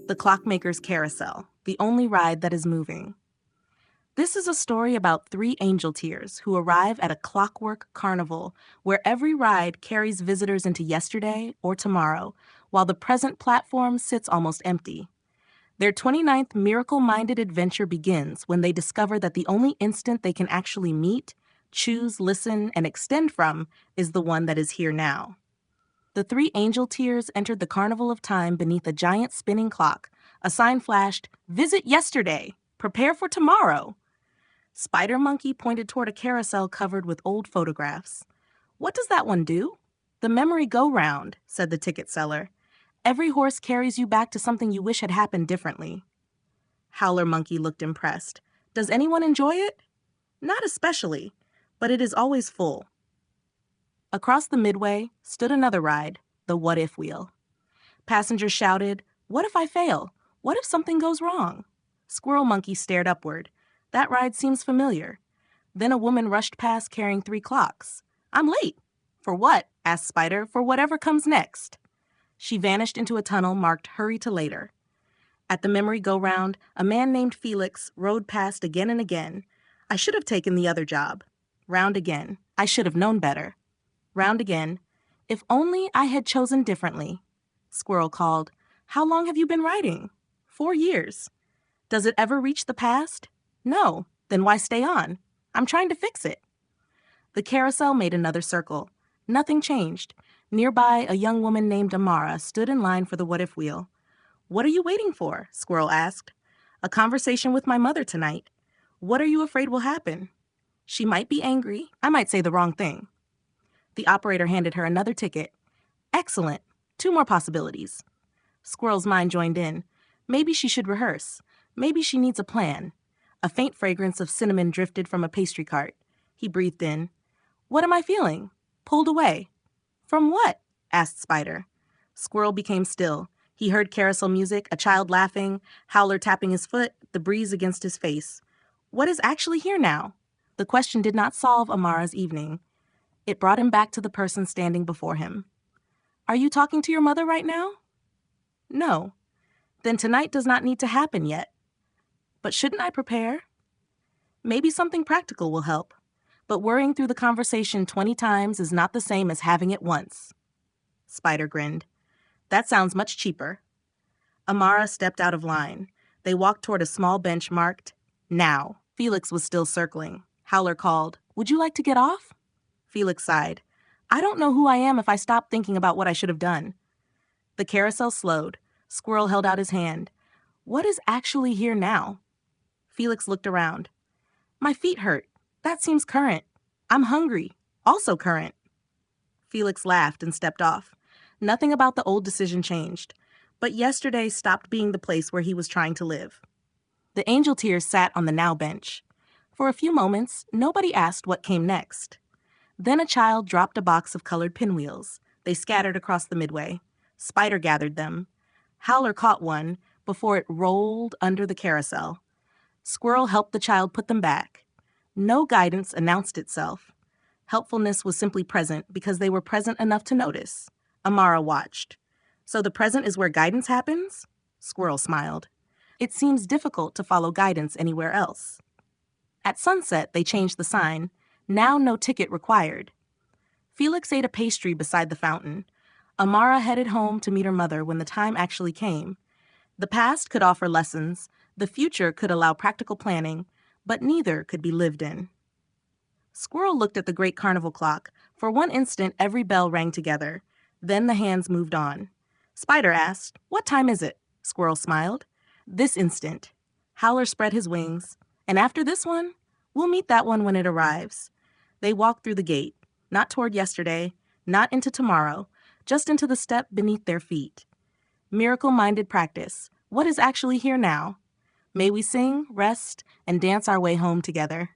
The Clockmaker's Carousel, the only ride that is moving. This is a story about three Angelteers who arrive at a clockwork carnival where every ride carries visitors into yesterday or tomorrow, while the present platform sits almost empty. Their 29th miracle-minded adventure begins when they discover that the only instant they can actually meet, choose, listen, and extend from is the one that is here now. The three Angelteers entered the Carnival of Time beneath a giant spinning clock. A sign flashed, "Visit yesterday! Prepare for tomorrow!" Spider Monkey pointed toward a carousel covered with old photographs. "What does that one do?" "The memory go-round," said the ticket seller. "Every horse carries you back to something you wish had happened differently." Howler Monkey looked impressed. "Does anyone enjoy it?" "Not especially, but it is always full." Across the midway stood another ride, the What If Wheel. Passengers shouted, "What if I fail? What if something goes wrong?" Squirrel Monkey stared upward. "That ride seems familiar." Then a woman rushed past carrying 3 clocks. "I'm late." "For what?" asked Spider. "For whatever comes next." She vanished into a tunnel marked "Hurry to Later." At the memory go-round, a man named Felix rode past again and again. "I should have taken the other job." Round again. "I should have known better." Round again. "If only I had chosen differently." Squirrel called, "How long have you been riding?" 4 years. "Does it ever reach the past?" "No." "Then why stay on?" "I'm trying to fix it." The carousel made another circle. Nothing changed. Nearby, a young woman named Amara stood in line for the What If Wheel. "What are you waiting for?" Squirrel asked. "A conversation with my mother tonight." "What are you afraid will happen?" "She might be angry. I might say the wrong thing." The operator handed her another ticket. "Excellent. 2 more possibilities." Squirrel's mind joined in. Maybe she should rehearse. Maybe she needs a plan. A faint fragrance of cinnamon drifted from a pastry cart. He breathed in. "What am I feeling?" "Pulled away." "From what?" asked Spider. Squirrel became still. He heard carousel music, a child laughing, Howler tapping his foot, the breeze against his face. What is actually here now? The question did not solve Amara's evening. It brought him back to the person standing before him. "Are you talking to your mother right now?" "No." "Then tonight does not need to happen yet." "But shouldn't I prepare?" "Maybe something practical will help. But worrying through the conversation 20 times is not the same as having it once." Spider grinned. "That sounds much cheaper." Amara stepped out of line. They walked toward a small bench marked, "Now." Felix was still circling. Howler called, "Would you like to get off?" Felix sighed. "I don't know who I am if I stop thinking about what I should have done." The carousel slowed. Squirrel held out his hand. "What is actually here now?" Felix looked around. "My feet hurt. That seems current. I'm hungry. Also current." Felix laughed and stepped off. Nothing about the old decision changed. But yesterday stopped being the place where he was trying to live. The Angelteers sat on the now bench. For a few moments, nobody asked what came next. Then a child dropped a box of colored pinwheels. They scattered across the midway. Spider gathered them. Howler caught one before it rolled under the carousel. Squirrel helped the child put them back. No guidance announced itself. Helpfulness was simply present because they were present enough to notice. Amara watched. "So the present is where guidance happens?" Squirrel smiled. "It seems difficult to follow guidance anywhere else." At sunset, they changed the sign. Now no ticket required. Felix ate a pastry beside the fountain. Amara headed home to meet her mother when the time actually came. The past could offer lessons. The future could allow practical planning, but neither could be lived in. Squirrel looked at the great carnival clock. For one instant, every bell rang together. Then the hands moved on. Spider asked, "What time is it?" Squirrel smiled. "This instant." Howler spread his wings. "And after this one? We'll meet that one when it arrives." They walked through the gate, not toward yesterday, not into tomorrow, just into the step beneath their feet. Miracle-minded practice. What is actually here now? May we sing, rest, and dance our way home together.